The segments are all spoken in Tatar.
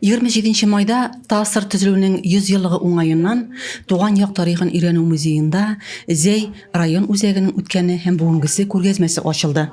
27 майда Тасыр төзелүнең 100 еллыгы уңаеннан Туган як тарихын өйрәнү музеенда Зәй район үзәгенең үткәне һәм бүгенгесе күргәзмәсе ачылды.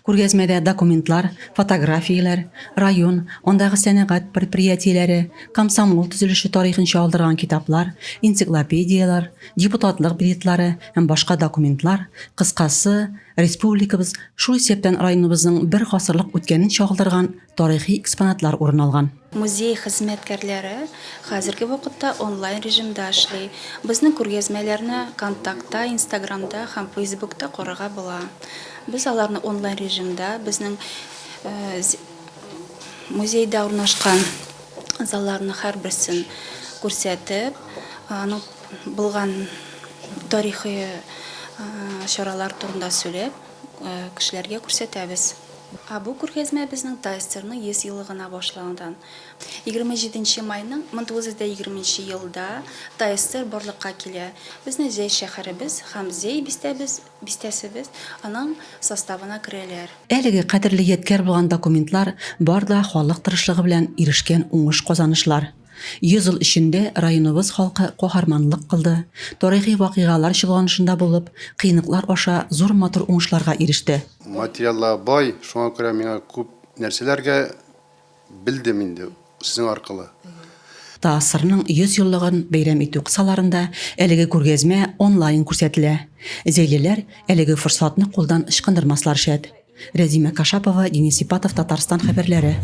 Күргәзмәдә документлар, фотографияләр, район, андагы сәнәгать предприятиеләре, комсомол төзелеше тарихын чагылдырган китаплар, энциклопедиялар, депутатлык билетлары һәм башка документлар, кыскасы, республикабыз, шул исәптән районыбызның бер гасырлык үткәнен чагылдырган тарихи экспонатлар урын алган. Музей хезмәткәрләре хәзерге вакытта онлайн режимда эшли. Безнең күргәзмәләрне Контактта, Инстаграмда һәм Фейсбукта карарга була. Без аларны онлайн режимда безнең музейда урнашкан залларны һәрберсен күрсәтеп, аның булган тарихи чаралар турында сөйләп, кешеләргә күрсәтәбез. Бу күргәзмә безнең Тайстерның 100 еллыгына башлаган. 27 майның 1920 елда Тайстер барлыкка килә. Безнең Зәй шәһәребез һәм Зәй бистәсебез аның составына керәләр. Әлеге кадерле яткәр булган документлар бар да халык тырышлыгы белән ирешкән уңыш казанышлар. 100 ел эчендә районыбыз халкы каһарманлык кылды. Тарихи вакыйгалар чолганышында булып, кыйныклар аша зур матур уңышларга иреште. Материаллар бай, шуңа күрә миңа күп нәрсәләргә белдем инде сезнең аркылы. Тасырның 100 еллыгын бәйрәм итү кысаларында әлеге күргәзмә онлайн күрсәтелә. Зәйлеләр әлеге форсатны кулдан ычкындырмаслар шәт. Рәзимә Кашапова, Денис Ипатов, Татарстан хәбәрләре.